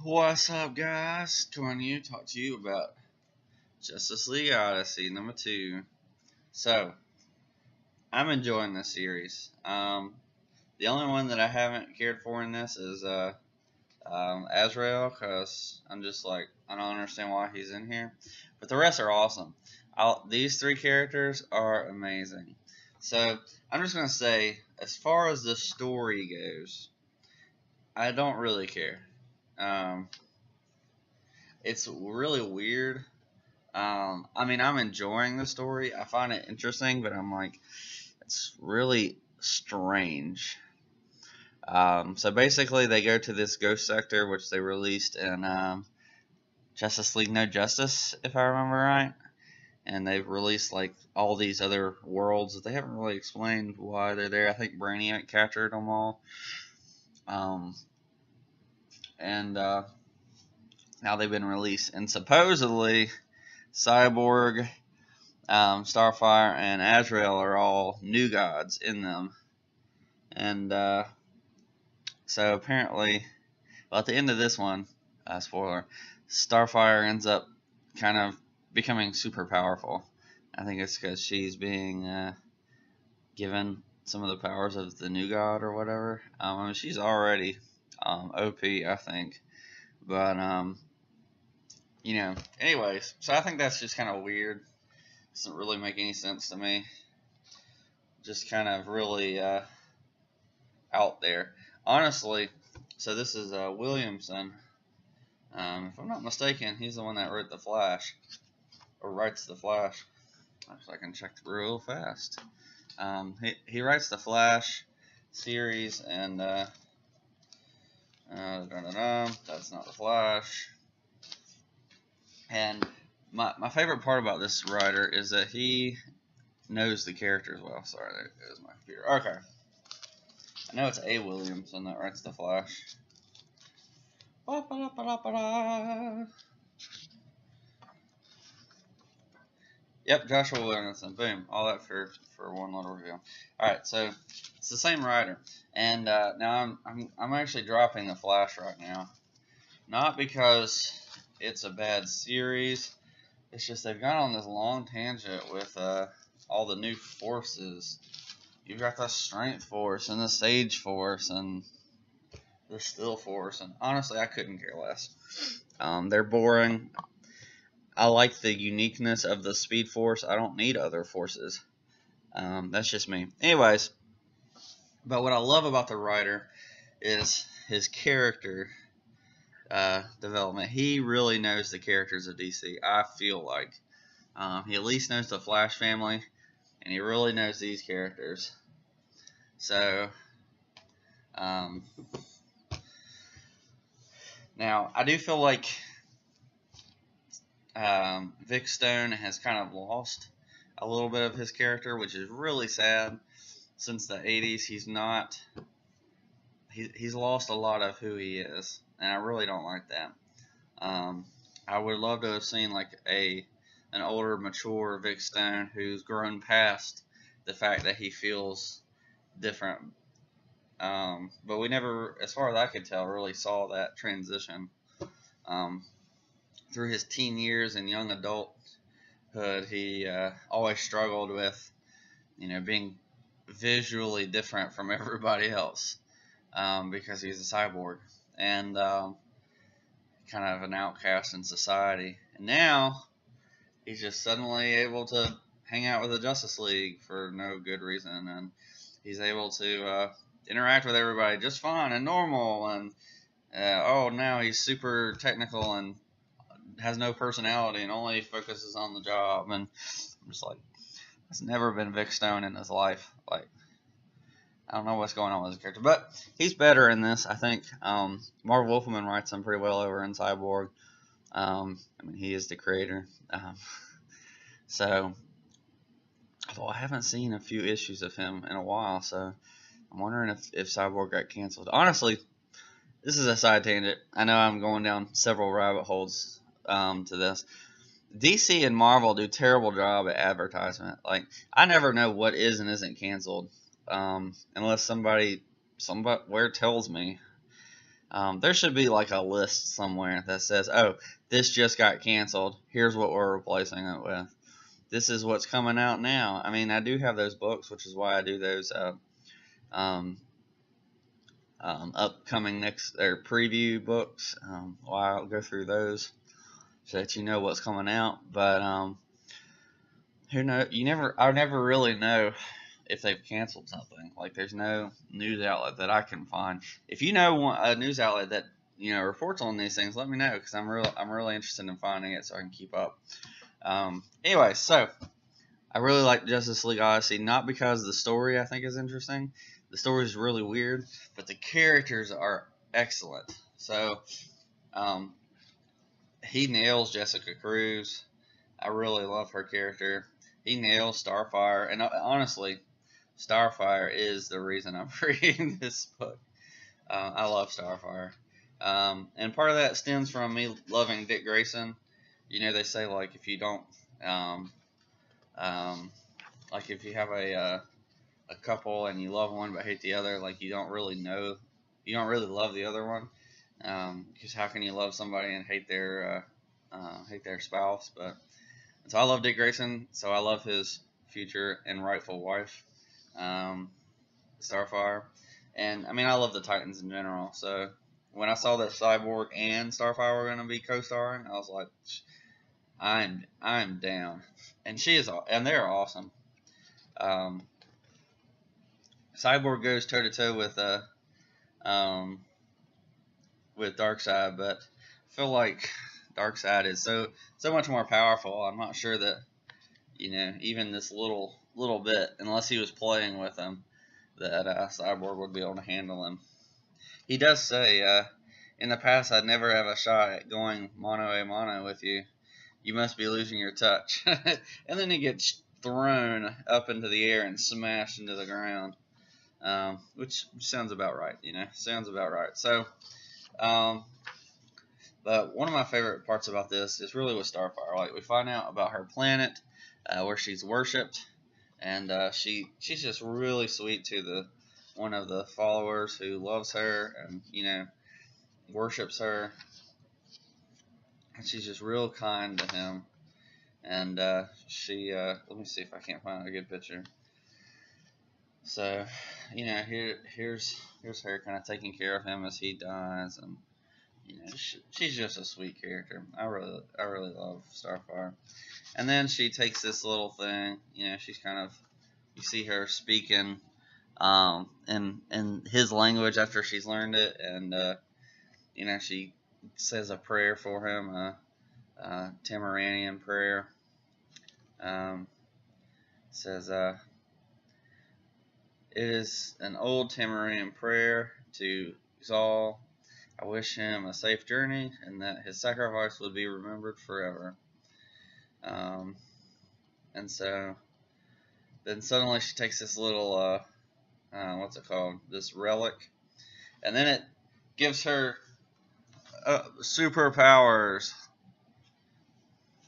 What's up, guys? Coming to you, talk to you about Justice League Odyssey #2. So, I'm enjoying this series. The only one that I haven't cared for in this is Azrael, because I'm just like, I don't understand why he's in here. But the rest are awesome. These three characters are amazing. So, I'm just going to say, as far as the story goes, I don't really care. It's really weird. I mean, I'm enjoying the story. I find it interesting, but I'm like, it's really strange. So basically, they go to this ghost sector, which they released in Justice League No Justice, if I remember right. And they've released like all these other worlds. They haven't really explained why they're there. I think Brainiac captured them all. And now they've been released, and supposedly Cyborg, Starfire, and Azrael are all new gods in them. And so apparently, well, at the end of this one, spoiler, Starfire ends up kind of becoming super powerful. I think it's because she's being given some of the powers of the new god or whatever. I mean, she's already OP, I think. But, anyways, so I think that's just kind of weird. Doesn't really make any sense to me. Just kind of really out there. Honestly, so this is Williamson. If I'm not mistaken, he's the one that wrote The Flash. Or writes The Flash. So I can check real fast. He writes The Flash series, and that's not The Flash. And my favorite part about this writer is that he knows the characters well. Sorry, there goes my computer. Okay. I know it's A. Williamson that writes The Flash. Yep, Joshua Williamson. Boom. All that for one little review. Alright, so it's the same writer. And now I'm actually dropping The Flash right now. Not because it's a bad series. It's just they've gone on this long tangent with all the new forces. You've got the Strength Force and the Sage Force and the Still Force. And honestly, I couldn't care less. They're boring. I like the uniqueness of the Speed Force. I don't need other forces. That's just me. Anyways, but what I love about the writer is his character development. He really knows the characters of DC. I feel like he at least knows the Flash family, and he really knows these characters. So now I do feel like Vic Stone has kind of lost a little bit of his character, which is really sad. Since the 80s, he's lost a lot of who he is, and I really don't like that. I would love to have seen like an older, mature Vic Stone who's grown past the fact that he feels different. But we never, as far as I could tell, really saw that transition. Through his teen years and young adulthood, he always struggled with, being visually different from everybody else, because he's a cyborg and kind of an outcast in society. And now he's just suddenly able to hang out with the Justice League for no good reason, and he's able to interact with everybody just fine and normal. And now he's super technical and has no personality and only focuses on the job. And I'm just like, that's never been Vic Stone in his life. Like, I don't know what's going on with his character, but he's better in this, I think. Marv Wolfman writes him pretty well over in Cyborg. I mean, he is the creator. So, although I haven't seen a few issues of him in a while, so I'm wondering if Cyborg got canceled. Honestly, this is a side tangent. I know I'm going down several rabbit holes to this. DC and Marvel do a terrible job at advertisement. Like, I never know what is and isn't canceled, unless somebody somewhere tells me. There should be like a list somewhere that says, "Oh, this just got canceled. Here's what we're replacing it with. This is what's coming out now." I mean, I do have those books, which is why I do those um, upcoming next or preview books. I'll go through those so that you know what's coming out. But who know? I never really know if they've canceled something. Like, there's no news outlet that I can find. If you know a news outlet that reports on these things, let me know, because I'm really interested in finding it so I can keep up. Anyway, so I really like Justice League Odyssey, not because the story I think is interesting. The story is really weird, but the characters are excellent. So he nails Jessica Cruz. I really love her character. He nails Starfire, and honestly, Starfire is the reason I'm reading this book. I love Starfire, and part of that stems from me loving Dick Grayson. They say, like, if you don't, like, if you have a couple and you love one but hate the other, like, you don't really love the other one. Because how can you love somebody and hate their spouse? But so I love Dick Grayson, so I love his future and rightful wife, Starfire. And I mean, I love the Titans in general. So when I saw that Cyborg and Starfire were going to be co-starring, I was like, I'm down. And and they're awesome. Cyborg goes toe to toe with Darkseid, but I feel like Darkseid is so much more powerful. I'm not sure that even this little bit, unless he was playing with him, that Cyborg would be able to handle him. He does say, in the past, I'd never have a shot at going mano-a-mano with you. You must be losing your touch. And then he gets thrown up into the air and smashed into the ground, which sounds about right, sounds about right. So, but one of my favorite parts about this is really with Starfire. Like, we find out about her planet, where she's worshipped, and she's just really sweet to one of the followers who loves her and worships her. And she's just real kind to him. And she let me see if I can't find a good picture. So here's her kind of taking care of him as he dies, and she's just a sweet character. I really love Starfire. And then she takes this little thing, she's kind of, you see her speaking in his language after she's learned it, and she says a prayer for him, a Tamaranian prayer. Says, it is an old Tamaranian prayer to Zal. I wish him a safe journey, and that his sacrifice would be remembered forever. And so then suddenly she takes this little, what's it called? This relic, and then it gives her superpowers.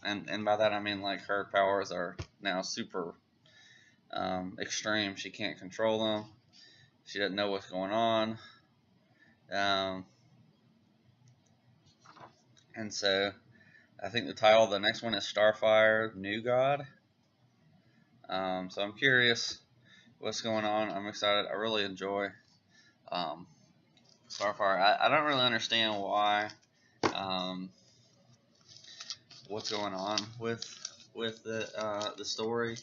And by that I mean, like, her powers are now super extreme. She can't control them. She doesn't know what's going on. And so I think the title of the next one is Starfire, New God. So I'm curious what's going on. I'm excited. I really enjoy Starfire. I don't really understand why, what's going on with the story.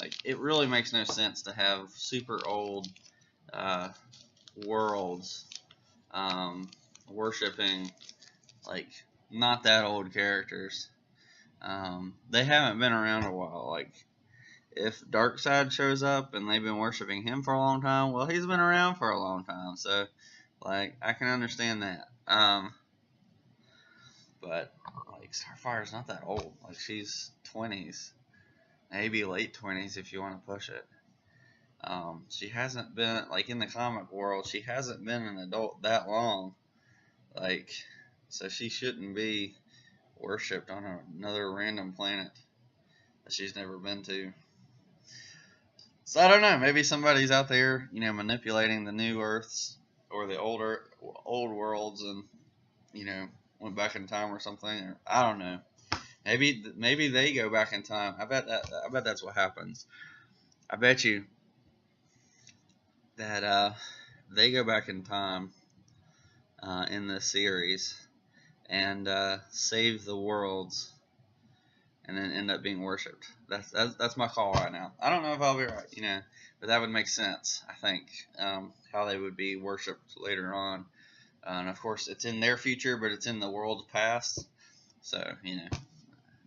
Like, it really makes no sense to have super old worlds worshipping, like, not that old characters. They haven't been around a while. Like, if Darkseid shows up and they've been worshiping him for a long time, well, he's been around for a long time. So, like, I can understand that. But, like, Starfire's not that old. Like, she's 20s, maybe late 20s if you want to push it. She hasn't been, like, in the comic world, she hasn't been an adult that long. Like, so she shouldn't be worshipped on another random planet that she's never been to. So I don't know, maybe somebody's out there, manipulating the new Earths or the old worlds, and went back in time or something. Or I don't know. Maybe they go back in time. I bet that's what happens. I bet you that they go back in time in this series and save the worlds, and then end up being worshipped. That's my call right now. I don't know if I'll be right, but that would make sense. I think how they would be worshipped later on, and of course it's in their future, but it's in the world's past. So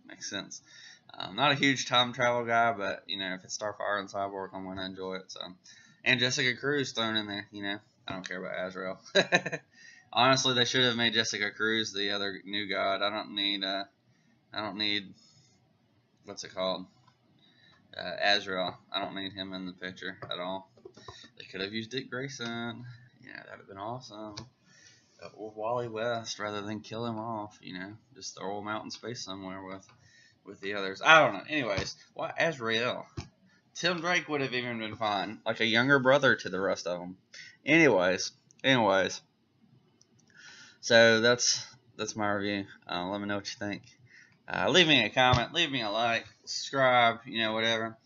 makes sense. I'm not a huge time travel guy, but if it's Starfire and Cyborg, I'm gonna enjoy it. So, and Jessica Cruz thrown in there. I don't care about Azrael. Honestly, they should have made Jessica Cruz the other new god. I don't need what's it called? Azrael. I don't need him in the picture at all. They could have used Dick Grayson. That'd have been awesome. Or Wally West, rather than kill him off. Just throw him out in space somewhere with the others. I don't know. Anyways, why Azrael? Tim Drake would have even been fine, like a younger brother to the rest of them. Anyways. So that's my review. Let me know what you think. Leave me a comment, leave me a like, subscribe, whatever.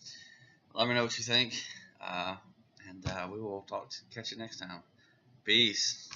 Let me know what you think, and we will catch you next time. Peace.